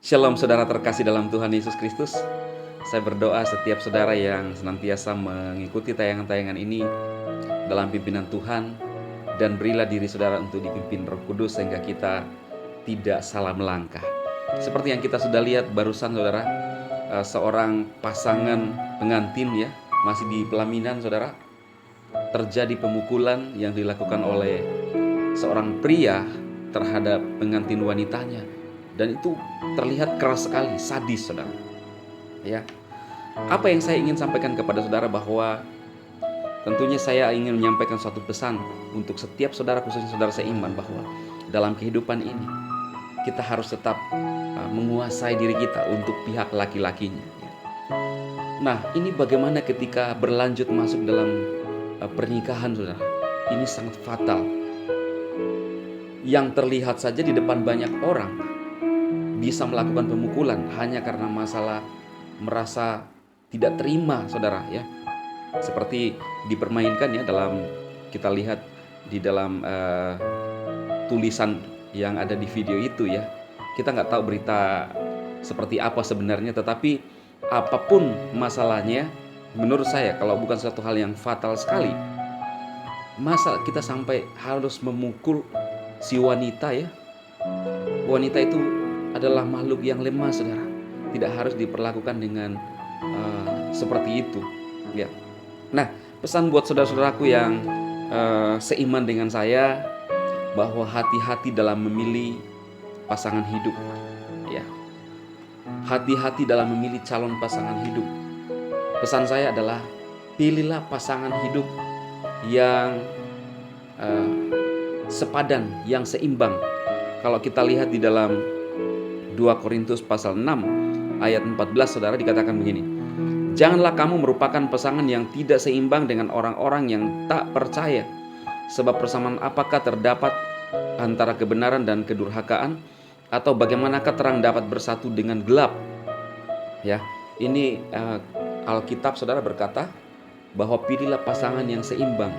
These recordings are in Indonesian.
Shalom saudara terkasih dalam Tuhan Yesus Kristus. Saya berdoa setiap saudara yang senantiasa mengikuti tayangan-tayangan ini dalam pimpinan Tuhan, dan berilah diri saudara untuk dipimpin Roh Kudus sehingga kita tidak salah melangkah. Seperti yang kita sudah lihat barusan saudara, seorang pasangan pengantin ya, masih di pelaminan saudara, terjadi pemukulan yang dilakukan oleh seorang pria terhadap pengantin wanitanya. Dan itu terlihat keras sekali, sadis saudara. Ya. Apa yang saya ingin sampaikan kepada saudara bahwa tentunya saya ingin menyampaikan suatu pesan untuk setiap saudara, khususnya saudara seiman, bahwa dalam kehidupan ini kita harus tetap menguasai diri kita untuk pihak laki-lakinya. Ya. Nah, ini bagaimana ketika berlanjut masuk dalam pernikahan saudara? Ini sangat fatal. Yang terlihat saja di depan banyak orang bisa melakukan pemukulan hanya karena masalah merasa tidak terima saudara ya. Seperti dipermainkan ya dalam, kita lihat di dalam tulisan yang ada di video itu ya. Kita nggak tahu berita seperti apa sebenarnya, tetapi apapun masalahnya, menurut saya kalau bukan suatu hal yang fatal sekali, masa kita sampai harus memukul si wanita ya. Wanita itu adalah makhluk yang lemah saudara, tidak harus diperlakukan dengan seperti itu ya. Nah, pesan buat saudara-saudaraku yang seiman dengan saya, bahwa hati-hati dalam memilih pasangan hidup ya. Hati-hati dalam memilih calon pasangan hidup. Pesan saya adalah pilihlah pasangan hidup yang sepadan, yang seimbang. Kalau kita lihat di dalam 2 Korintus pasal 6 ayat 14 saudara, dikatakan begini: janganlah kamu merupakan pasangan yang tidak seimbang dengan orang-orang yang tak percaya. Sebab persamaan apakah terdapat antara kebenaran dan kedurhakaan? Atau bagaimanakah terang dapat bersatu dengan gelap? Ya, ini Alkitab saudara berkata bahwa pilihlah pasangan yang seimbang.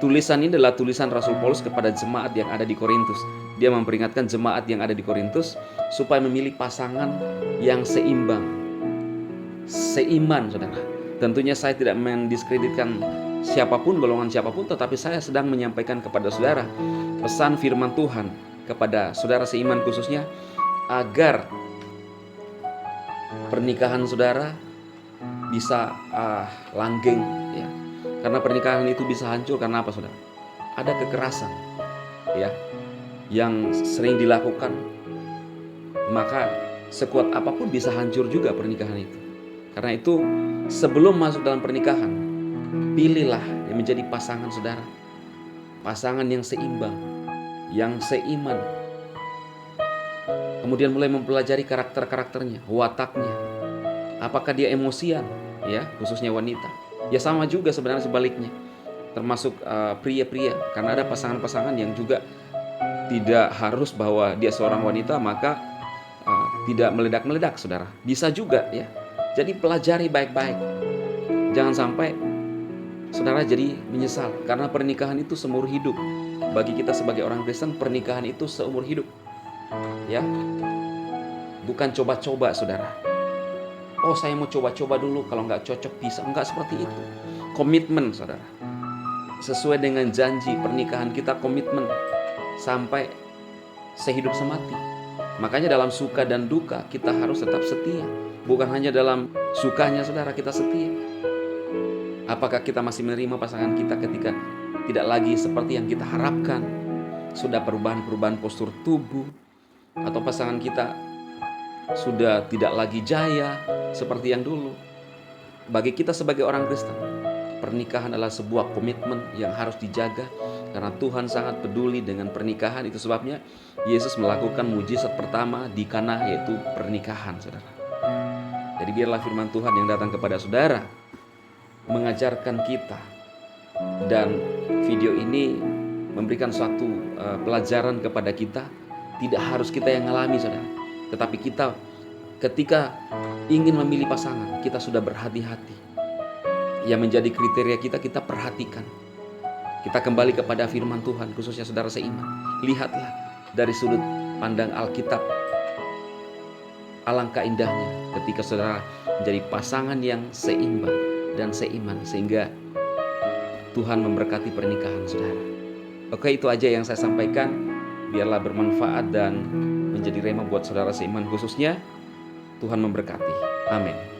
Tulisan ini adalah tulisan Rasul Paulus kepada jemaat yang ada di Korintus. Dia memperingatkan jemaat yang ada di Korintus supaya memilih pasangan yang seimbang, seiman saudara. Tentunya saya tidak mendiskreditkan siapapun, golongan siapapun, tetapi saya sedang menyampaikan kepada saudara pesan firman Tuhan kepada saudara seiman khususnya, agar pernikahan saudara bisa langgeng ya. Karena pernikahan itu bisa hancur karena apa saudara? Ada kekerasan ya yang sering dilakukan, maka sekuat apapun bisa hancur juga pernikahan itu. Karena itu sebelum masuk dalam pernikahan, pilihlah yang menjadi pasangan saudara, pasangan yang seimbang, yang seiman. Kemudian mulai mempelajari karakter-karakternya, wataknya. Apakah dia emosian ya, khususnya wanita. Ya sama juga sebenarnya sebaliknya, termasuk pria-pria. Karena ada pasangan-pasangan yang juga tidak harus bahwa dia seorang wanita maka tidak meledak-meledak saudara. Bisa juga ya. Jadi pelajari baik-baik. Jangan sampai saudara jadi menyesal, karena pernikahan itu seumur hidup. Bagi kita sebagai orang Kristen, pernikahan itu seumur hidup ya. Bukan coba-coba saudara. Oh saya mau coba-coba dulu, kalau nggak cocok bisa. Enggak seperti itu. Komitmen saudara. Sesuai dengan janji pernikahan kita, komitmen sampai sehidup semati. Makanya dalam suka dan duka kita harus tetap setia. Bukan hanya dalam sukanya saudara kita setia. Apakah kita masih menerima pasangan kita ketika tidak lagi seperti yang kita harapkan? Sudah perubahan-perubahan postur tubuh, atau pasangan kita sudah tidak lagi jaya seperti yang dulu. Bagi kita sebagai orang Kristen, pernikahan adalah sebuah komitmen yang harus dijaga, karena Tuhan sangat peduli dengan pernikahan. Itu sebabnya Yesus melakukan mujizat pertama di Kana, yaitu pernikahan saudara. Jadi biarlah firman Tuhan yang datang kepada saudara mengajarkan kita, dan video ini memberikan suatu pelajaran kepada kita. Tidak harus kita yang mengalami saudara, tetapi kita ketika ingin memilih pasangan, kita sudah berhati-hati yang menjadi kriteria kita, kita perhatikan. Kita kembali kepada firman Tuhan, khususnya saudara seiman. Lihatlah dari sudut pandang Alkitab. Alangkah indahnya ketika saudara menjadi pasangan yang seimbang dan seiman, sehingga Tuhan memberkati pernikahan saudara. Oke, itu aja yang saya sampaikan. Biarlah bermanfaat dan menjadi rema buat saudara seiman khususnya. Tuhan memberkati. Amin.